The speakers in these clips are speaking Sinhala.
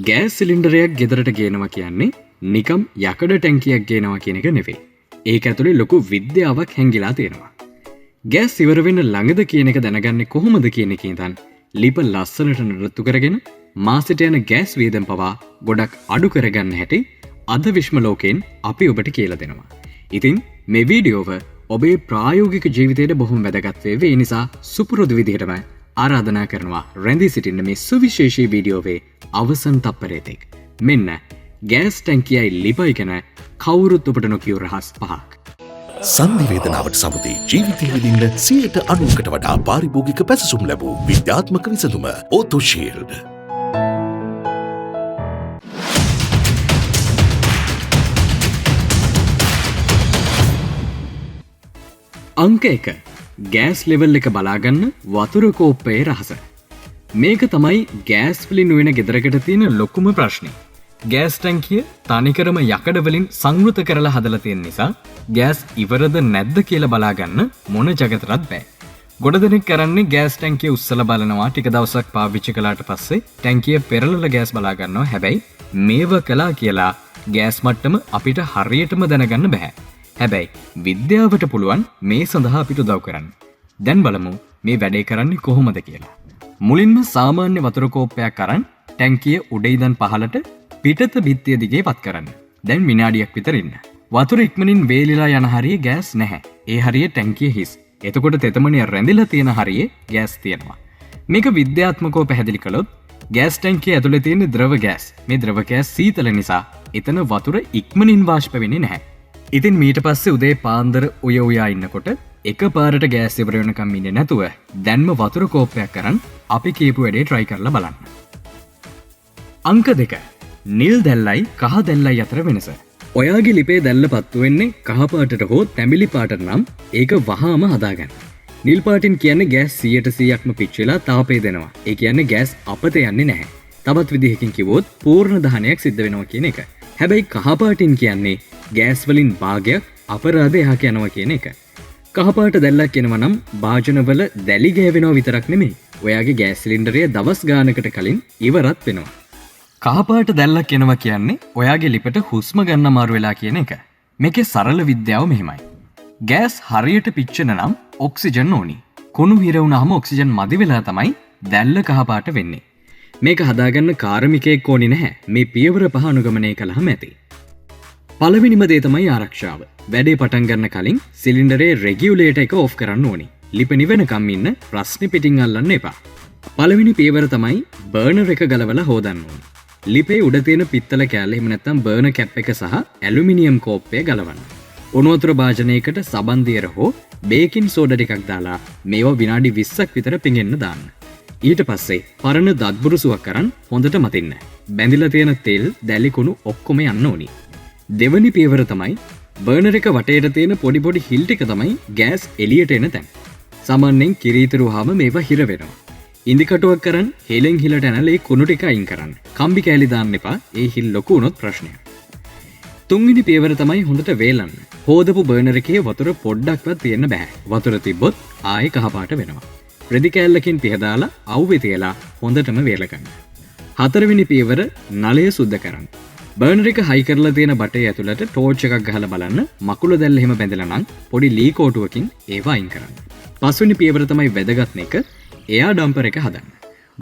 ගෑස් සිලින්ඩරයක් ගෙදරට ගේනවා කියන්නේ නිකම් යකඩ ටැංකියක් ගේනවා කියන එක නෙවෙයි. ඒක ඇතුලේ ලොකු විද්‍යාවක් හැංගිලා තියෙනවා. ගෑස් ඉවර වෙන්න ළඟද කියන එක දැනගන්නේ කොහොමද කියන එකෙන් ඉඳන් ලිප ලස්සනට නඩත්තු කරගෙන මාසෙට යන ගෑස් වියදම් පවා ගොඩක් අඩු කරගන්න හැටි අද විශ්ව ලෝකයෙන් අපි ඔබට කියලා දෙනවා. ඉතින් මේ වීඩියෝව ඔබේ ප්‍රායෝගික ජීවිතයට බොහොම වැදගත් වේ. ඒ නිසා සුපුරුදු විදිහටම ආරාධනා කරනවා රැඳී සිටින්න මේ සුවිශේෂී වීඩියෝවේ අවසන් තප්පරයේදී. මෙන්න ගෑස් ටැංකියයි ලිපයි ගැන කවුරුත් ඔබට නොකියු රහස් පහක්. සංනිවේදනාවට සමුදී ජීවිතය විඳින්න 90%කට වඩා පාරිභෝගික පැසසුම් ලැබූ විද්‍යාත්මක විසඳුම OthoShield. අංක 1. ගෑස් ලෙවල් එක බලාගන්න වතුර කෝප්පයේ රහස. මේක තමයි ගෑස් වලින් වෙන ගෙදරකට තියෙන ලොකුම ප්‍රශ්නේ. ගෑස් ටැංකිය තනිකරම යකඩ වලින් සංවෘත කරලා හදලා තියෙන නිසා ගෑස් ඉවරද නැද්ද කියලා බලාගන්න මොන ජගතරත් බෑ. ගොඩ දෙනෙක් කරන්නේ ගෑස් ටැංකිය උස්සලා බලනවා, ටික දවසක් පාවිච්චි කළාට පස්සේ ටැංකිය පෙරලලා ගෑස් බලා ගන්නවා. හැබැයි මේව කළා කියලා ගෑස් මට්ටම අපිට හරියටම දැනගන්න බෑ. හැබැයි විද්‍යාවට පුළුවන් මේ සඳහා අපිට උදව් කරන්න. දැන් බලමු මේ වැඩේ කරන්නේ කොහොමද කියලා. මුලින්ම සාමාන්‍ය වතුර කෝප්පයක් අරන් ටැංකිය උඩ ඉඳන් පහළට පිටත බිත්තිය දිගේ වත් කරන්න. දැන් විනාඩියක් විතර ඉන්න. වතුර ඉක්මනින් වේලිලා යන හරියේ ගෑස් නැහැ. ඒ හරියේ ටැංකිය හිස්. එතකොට තෙතමනිය රැඳිලා තියෙන හරියේ ගෑස් තියෙනවා. මේක විද්‍යාත්මකව පැහැදිලි කළොත් ගෑස් ටැංකිය ඇතුලේ තියෙන ද්‍රව ගෑස්. මේ ද්‍රව ගෑස් සීතල නිසා එතන වතුර ඉක්මනින් වාෂ්ප වෙන්නේ නැහැ. ඉතින් මීට පස්සේ උදේ පාන්දර උයා ඉන්නකොට එක පාරට ගෑස් ඉවර වෙනකම් ඉන්නේ නැතුව දැන්ම වතුර කෝප්පයක් අරන් අපි කියපු වැඩේ try කරලා බලන්න. අංක 2. නිල් දැල්ලයි කහ දැල්ලයි අතර වෙනස. ඔයාගේ ලිපේ දැල්ල පත්තු වෙන්නේ කහ පාටට හෝ තැඹිලි පාටට නම් ඒක වහාම හදාගන්න. නිල් පාටින් කියන්නේ ගෑස් 100%ක්ම පිච්චිලා තාපය දෙනවා. ඒ කියන්නේ ගෑස් අපත යන්නේ නැහැ. තවත් විදිහකින් කිව්වොත් පූර්ණ දහනයක් සිද්ධ වෙනවා කියන එක. හැබැයි කහ පාටින් කියන්නේ ගෑස් වලින් භාගයක් අපරාධ යහක යනවා කියන එක. කහපාට දැල්ලක් එනවා නම් භාජනවල දැලි ගෑවෙනවා විතරක් නෙමෙයි. ඔයාගේ ගෑස් සිලින්ඩරය දවස් ගානකට කලින් ඉවරත් වෙනවා. කහපාට දැල්ලක් එනවා කියන්නේ ඔයාගේ ලිපට හුස්ම ගන්න අමාරු වෙලා කියන එක. මේකේ සරල විද්‍යාව මෙහෙමයි. ගෑස් හරියට පිච්චෙන නම් ඔක්සිජන් ඕනි. කුණු හිර වුණාම ඔක්සිජන් මදි වෙලා තමයි දැල්ල කහපාට වෙන්නේ. මේක හදාගන්න කාර්මිකයෙක් ඕනි නැහැ. මේ පියවර 5 අනුගමනය කළාම ඇති. පළවෙනිම දේ තමයි ආරක්ෂාව. වැඩේ පටන් ගන්න කලින් සිලින්ඩරේ රෙගියුලේටර් එක ඕෆ් කරන්න ඕනි. ලිප නිවෙනකම් ඉන්න ප්‍රශ්නේ පිටින් අල්ලන්න එපා. පළවෙනි පියවර තමයි බර්නර් එක ගලවලා හොදන්න ඕනි. ලිපේ උඩ තියෙන පිත්තල කෑල්ල එහෙම නැත්නම් බර්නර් කැප් එක සහ ඇලුමිනියම් කෝප්පය ගලවන්න. උණු වතුර භාජනයකට සබන් දියර හෝ බේකින් සෝඩා ටිකක් දාලා මේවා විනාඩි 20ක් විතර පිඟෙන්න දාන්න. ඊට පස්සේ පරණ දත්බුරුසුවක් අරන් හොඳට මතින්න. බැඳිලා තියෙන තෙල් දැලි කුණු ඔක්කොම යන්න ඕනි. දෙවනි පියවර තමයි බර්නර් එක වටේට තියෙන පොඩි පොඩි හිල් ටික තමයි ගෑස් එළියට එන තැන්. සාමාන්‍යයෙන් කිරි වහම මේවා හිර වෙනවා. ඉන්දිකටුවක් කරන් හෙලෙන් හිලට ඇනලා ඒ කුණු ටික අයින් කරන්න. කම්බි කෑලි දාන්න එපා. ඒ හිල් ලොකු වුණොත් ප්‍රශ්නයක්. තුන්වෙනි පියවර තමයි හොඳට වේලන්න. හොදපු බර්නර් එකේ වතුර පොඩ්ඩක්වත් තියෙන්න බෑ. වතුර තිබ්බොත් ආයෙ කහපාට වෙනවා. රෙදි කෑල්ලකින් පිහදාලා අවුවේ තියලා හොඳටම වේලගන්න. හතරවෙනි පියවර නලය සුද්ධ කරන්න. බර්නර් එක හයි කරලා තියෙන බටේ ඇතුළට ටෝච් එකක් ගහලා බලන්න මකුළු දැල්ල එහෙම බැඳලා නම් පොඩි ලී කෝටුවකින් ඒවා අයින් කරන්න. පස්වෙනි පියවර තමයි වැදගත්ම එක. එයා ඩම්පර් එක හදන්න.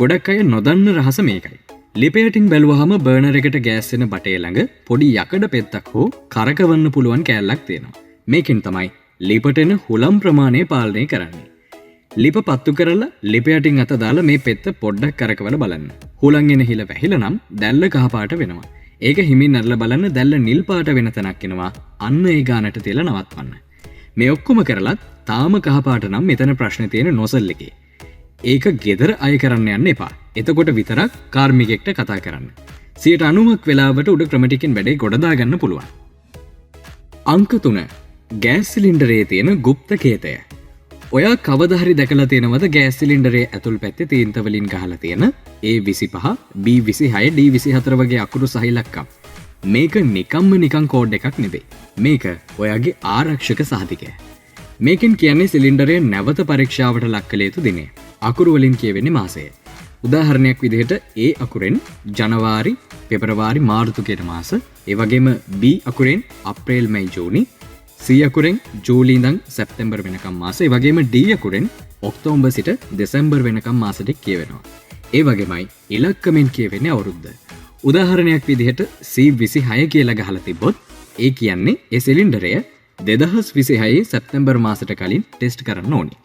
ගොඩක් අය නොදන්න රහස මේකයි. ලිපයටින් බැලුවහම බර්නර් එකට ගෑස් වෙන බටේ ළඟ පොඩි යකඩ පෙත්තක් හෝ කරකවන්න පුළුවන් කෑල්ලක් තියෙනවා. මේකෙන් තමයි ලිපට එන හුලම් ප්‍රමාණය පාලනය කරන්නේ. ලිප පත්තු කරලා ලිප යටින් අත දාලා මේ පෙත්ත පොඩ්ඩක් කරකවලා බලන්න. හුලං එන හිල වැහිලා නම් දැල්ල කහපාට වෙනවා. ඒක හිමින් අරලා බලන්න දැල්ල නිල් පාට වෙන තැනක් එනවා. අන්න ඒ ගානට තියලා නවත්වන්න. මේ ඔක්කොම කරලත් තාම කහපාට නම් මෙතන ප්‍රශ්නේ තියෙන නොසල් එකේ. ඒක ගෙදර අය කරන්න යන්න එපා. එතකොට විතරක් කාර්මිකයෙක්ට කතා කරන්න. 90ක් වෙලාවට උඩ ක්‍රමටිකින් වැඩේ ගොඩ දාගන්න පුළුවන්. අංක 3. ගෑස් සිලින්ඩරයේ තියෙන গুপ্ত කේතය. ඔයා කවදා හරි දැකලා තියෙනවද ගෑස් සිලින්ඩරයේ ඇතුල් පැත්තේ තීන්ත වලින් ගහලා තියෙන A25, B26, D24 වගේ අකුරු සහ ඉලක්කම්? මේක නිකන් කෝඩ් එකක් නෙවෙයි. මේක ඔයාගේ ආරක්ෂක සහතිකය. මේකෙන් කියන්නේ සිලින්ඩරය නැවත පරීක්ෂාවට ලක් කළ යුතු දිනය. අකුරු වලින් කියවෙන්නේ මාසය. උදාහරණයක් විදිහට A අකුරෙන් ජනවාරි, පෙබරවාරි, මාර්තු කියන මාස, ඒ වගේම B අකුරෙන් අප්‍රේල්, මැයි, ජූනි, C අකුරෙන් ජූලි ඉඳන් සැප්තැම්බර් වෙනකම් මාස, ඒ වගේම D අකුරෙන් ඔක්තෝබර් සිට දෙසැම්බර් වෙනකම් මාස ටික කියවෙනවා. ඒ වගේමයි ඉලක්කමෙන් කියවෙන්නේ අවුරුද්ද. උදාහරණයක් විදිහට C26 කියලා ගහලා තිබ්බොත් ඒ කියන්නේ ඒ සිලින්ඩරය 2026 සැප්තැම්බර් මාසයට කලින් ටෙස්ට් කරන්න ඕනි.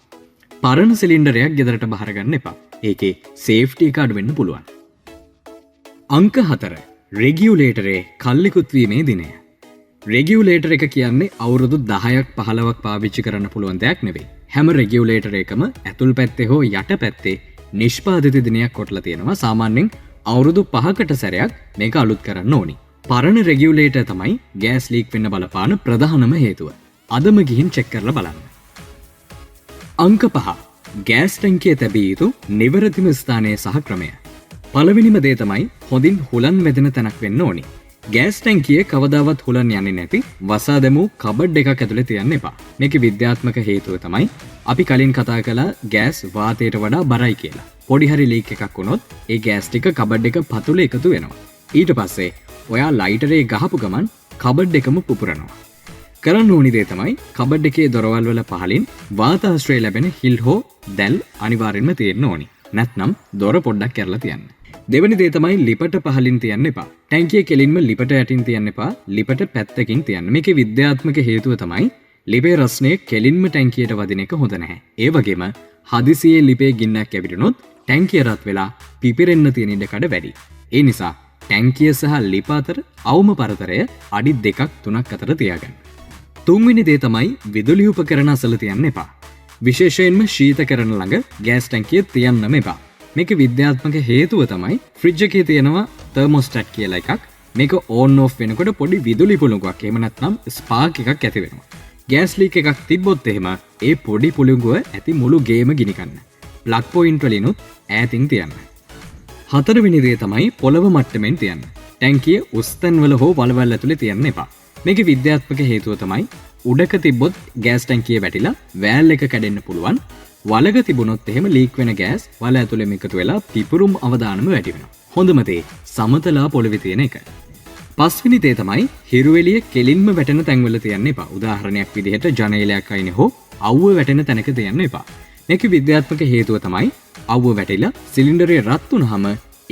පරණ සිලින්ඩරයක් ගෙදරට බහර ගන්න එපා. ඒකේ සේෆ්ටි කාඩ් වෙන්න පුළුවන්. අංක 4 රෙගියුලේටරේ කල්ලිකුත් වීමේ දිනය. රෙගියුලේටර් එක කියන්නේ අවුරුදු 10ක් 15ක් පාවිච්චි කරන්න පුළුවන් දෙයක් නෙවෙයි. හැම රෙගියුලේටර් එකම ඇතුල් පැත්තේ හෝ යට පැත්තේ නිෂ්පාදිත දිනයක් කොටලා තියෙනවා. සාමාන්‍යයෙන් අවුරුදු 5කට සැරයක් මේක අලුත් කරන්න ඕනි. පරණ රෙගියුලේටර් තමයි ගෑස් ලීක් වෙන්න බලපාන ප්‍රධානම හේතුව. අදම ගිහින් චෙක් කරලා බලන්න. අංක 5 ගෑස් ටැංකිය තැබිය යුතු නිවැරදිම ස්ථානය සහ ක්‍රමය. පළවෙනිම දේ තමයි හොඳින් හුලන් වැදෙන තැනක් වෙන්න ඕනි. ගෑස් ටැංකිය කවදාවත් හුලන් යන්නේ නැති වසා දැමූ කබඩ් එකක් ඇතුලේ තියන්න එපා. මේකේ විද්‍යාත්මක හේතුව තමයි අපි කලින් කතා කළා ගෑස් වාතයට වඩා බරයි කියලා. පොඩි හරි ලීක් එකක් වුණොත් ඒ ගෑස් ටික කබඩ් එක පතුලේ එකතු වෙනවා. ඊට පස්සේ ඔයා ලයිටරේ ගහපු ගමන් කබඩ් එකම පුපුරනවා. කරන්න ඕනි දේ තමයි කබඩ් එකේ දොරවල් වල පහලින් වාත ආශ්‍රය ලැබෙන හිල් හෝ දැල් අනිවාර්යෙන්ම තියෙන්න ඕනි. නැත්නම් දොර පොඩ්ඩක් කරලා තියන්න. දෙවැනි දේ තමයි ලිපට පහලින් තියන්න එපා. ටැංකිය කෙලින්ම ලිපට යටින් තියන්න එපා. ලිපට පැත්තකින් තියන්න. මේකේ විද්‍යාත්මක හේතුව තමයි ලිපේ රස්නේ කෙලින්ම ටැංකියට වදින එක හොඳ නැහැ. ඒ වගේම හදිසියේ ලිපේ ගින්නක් ඇවිදුනොත් ටැංකිය රත් වෙලා පිපිරෙන්න තියෙන ඉඩකඩ වැඩි. ඒ නිසා ටැංකිය සහ ලිප අතර අවම පරතරය අඩි 2ක් 3ක් අතර තියාගන්න. තුන්වෙනි දේ තමයි විදුලි උපකරණ අසල තියන්න එපා. විශේෂයෙන්ම ශීතකරණ ළඟ ගෑස් ටැංකිය තියන්නම එපා. මේක විද්‍යාත්මක හේතුව තමයි ෆ්‍රිජ් එකේ තියෙනවා තර්මෝස්ටැට් කියලා එකක්. මේක ඕන් ඕෆ් වෙනකොට පොඩි විදුලි පුළඟක් එහෙම නැත්නම් ස්පාර්ක් එකක් ඇති වෙනවා. ගෑස් ලීක් එකක් තිබ්බොත් එහෙම ඒ පොඩි පුළඟුව ඇති මුළු ගේම ගිනි කන්න. ප්ලග් පොයින්ට් වලිනුත් ඈතින් තියන්න. හතරවෙනි දේ තමයි පොළව මට්ටමින් තියන්න. ටැංකිය උස් තැන්වල හෝ වලවල් ඇතුලේ තියන්න එපා. මේකේ විද්‍යාත්මක හේතුව තමයි උඩක තිබ්බොත් ගෑස් ටැංකිය වැටිලා වෑල් එක කැඩෙන්න පුළුවන්. වලක තිබුණොත් එහෙම ලීක් වෙන ගෑස් වල ඇතුලෙම එකතු වෙලා පිපුරුම් අවදානම වැඩි වෙනවා. හොඳම දේ සමතලා පොළවේ තියෙන එක. පස්වෙනි දේ තමයි හිරු එළිය කෙලින්ම වැටෙන තැන්වල තියන්න එපා. උදාහරණයක් විදිහට ජනේලයක් අයිනේ හෝ අවුව වැටෙන තැනක තියන්න එපා. මේකේ විද්‍යාත්මක හේතුව තමයි අවුව වැටිලා සිලින්ඩරේ රත් වුනහම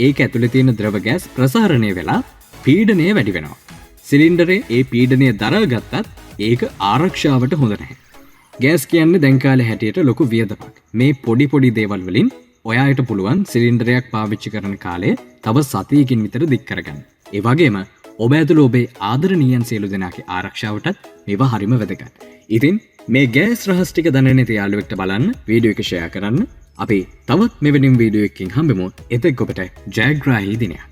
ඒක ඇතුලේ තියෙන ද්‍රව ගෑස් ප්‍රසාරණය වෙලා පීඩනය වැඩි වෙනවා. සිලින්ඩරේ ඒ පීඩනය දරාගත්තත් ඒක ආරක්ෂාවට හොඳ නැහැ. ගෑස් කියන්නේ දැන් කාලේ හැටියට ලොකු වියදමක්. මේ පොඩි පොඩි දේවල් වලින් ඔයාට පුළුවන් සිලින්ඩරයක් පාවිච්චි කරන කාලය තව සතියකින් විතර දික් කරගන්න. ඒ වගේම ඔබ ඇතුළු ඔබේ ආදරණීයන් සියලු දෙනාගේ ආරක්ෂාවටත් මේවා හරිම වැදගත්. ඉතින් මේ ගෑස් රහස් ටික දැනගෙන නැති යාළුවෙක්ට බලන්න වීඩියෝ එක ෂෙයා කරන්න. අපි තවත් මෙවැනි වීඩියෝ එකකින් හම්බෙමු. එතෙක් ඔබට ජයග්‍රාහී දිනයක්.